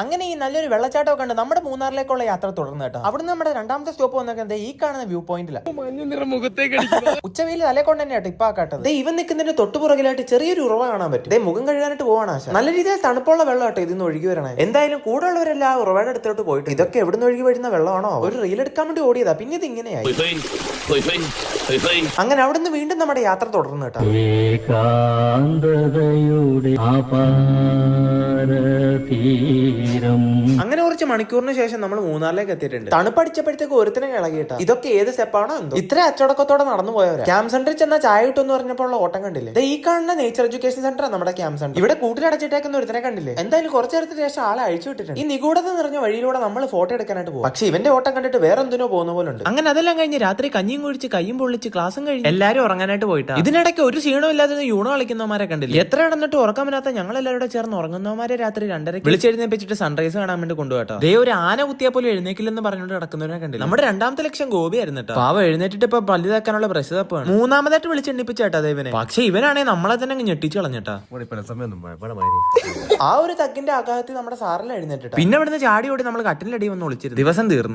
അങ്ങനെ ഈ നല്ലൊരു വെള്ളച്ചാട്ടമൊക്കെ ഉണ്ട് നമ്മുടെ മൂന്നാറിലേക്കുള്ള യാത്ര തുടർന്ന് കേട്ടോ. അവിടുന്ന് നമ്മുടെ രണ്ടാമത്തെ സ്റ്റോപ്പ് വന്നേക്കുന്നത് ഈ കാണുന്ന വ്യൂ പോയിന്റിലാണ്. ഉച്ചവെയിൽ തലേക്കൊണ്ട് തന്നെയാട്ടോ ഇപ്പൊ ആക്കാട്ടത്. ഇവൻ നിൽക്കുന്നതിന്റെ തൊട്ടുപുറകിലായിട്ട് ചെറിയൊരു ഉറവ കാണാൻ പറ്റും. മുഖം കഴുകാനായിട്ട് പോവാണ് ആശ. നല്ല രീതിയിൽ തണുപ്പുള്ള വെള്ളം കേട്ടോ ഇതിന്ന് ഒഴുകി വരണേ. എന്തായാലും കൂടെ ഉള്ളവരെല്ലാം ആ ഉറവയുടെ അടുത്തോട്ട് പോയിട്ട് ഇതൊക്കെ എവിടുന്ന് ഒഴുകി വരുന്ന വെള്ളമാണോ ഒരു റീൽ എടുക്കാൻ വേണ്ടി ഓടിയതാ. പിന്നെ ഇത് ഇങ്ങനെയായി. അങ്ങനെ അവിടുന്ന് വീണ്ടും നമ്മുടെ യാത്ര തുടർന്ന് കേട്ടോ. അങ്ങനെ കുറച്ച് മണിക്കൂറിന് ശേഷം നമ്മൾ മൂന്നാറിലേക്ക് എത്തിയിട്ടുണ്ട്. തണുപ്പടിച്ചപ്പോഴത്തേക്ക് ഒരുത്തനെ ഇളകിയിട്ടാ. ഇതൊക്കെ ഏത് സ്റ്റെപ്പാണോ എന്തോ ഇത്ര അച്ചടക്കത്തോടെ നടന്നു പോയവരാ. ക്യാമ്പ് സെന്ററിൽ ചെന്നാൽ ചായ കിട്ടുമെന്ന് പറഞ്ഞപ്പോൾ ഉള്ള ഓട്ടം കണ്ടില്ലേ. ഈ കാണുന്ന നേച്ചർ എഡ്യൂക്കേഷൻ സെന്റർ നമ്മുടെ ക്യാമ്പ് സെന്റർ. ഇവിടെ കൂട്ടിലടച്ചിട്ടേക്കുന്ന ഒരുത്തനെ കണ്ടില്ലേ. എന്തായാലും കുറച്ചു നേരത്തിന് ശേഷം ആളെ അഴിച്ചു വിട്ടിട്ടുണ്ട്. ഈ നിഗൂഢത നിറഞ്ഞ വഴിയിലൂടെ നമ്മൾ ഫോട്ടോ എടുക്കാനായിട്ട് പോകും. പക്ഷെ ഇവന്റെ ഓട്ടം കണ്ടിട്ട് വേറെ എന്തിനോ പോകുന്ന പോലെ ഉണ്ട്. അങ്ങനെ അതെല്ലാം കഴിഞ്ഞ് രാത്രി കഞ്ഞിയും കുഴിച്ച് കയ്യും പൊള്ളിച്ച് ക്ലാസ്സും കഴിഞ്ഞ് എല്ലാരും ഉറങ്ങാനായിട്ട് പോയിട്ടാ. ഇതിനിടയ്ക്ക് ഒരു ക്ഷീണവും ഇല്ലാതെ യൂണോ കളിക്കുന്നവന്മാരെ കണ്ടില്ല. എത്ര നടന്നിട്ട് ഉറക്കാൻ പറ്റാത്ത ഞങ്ങൾ എല്ലാവരും ചേർന്ന് ഉറങ്ങുന്നവന്മാരെ രാത്രി 2:30 വിളിച്ചെഴുന്നേപ്പിച്ചിട്ട് സൺറൈസ് കാണാൻ വേണ്ടി കൊണ്ടുപോട്ടോ. ദേ ഒരു ആന കുത്തിയാൽ പോലും എഴുന്നേക്കില്ലെന്ന് പറഞ്ഞുകൊണ്ട് നടക്കുന്നവരെ കണ്ടില്ല. നമ്മുടെ രണ്ടാമത്തെ ലക്ഷ്യം ഗോപി ആയിരുന്നു കേട്ടോ. പാവ എഴുന്നേറ്റിട്ട് ഇപ്പൊ പല്ലിതാക്കാനുള്ള പ്രശ്നപ്പാണ്. മൂന്നാമതായിട്ട് വിളിച്ചെണ്ണിപ്പിച്ചേട്ടാ ഇവനെ. പക്ഷെ ഇവനാണെ നമ്മളെ തന്നെ ഞെട്ടിച്ചു കളഞ്ഞിട്ടാ. ആ ഒരു തക്കിന്റെ ആഘാതത്തിൽ നമ്മുടെ സാറിൽ എഴുന്നേറ്റിട്ട് പിന്നെ ഇവിടുന്ന് ചാടി ഓടി നമ്മൾ കട്ടിലടി വന്ന് വിളിച്ചിരുന്നു. ദിവസം തീർന്നു.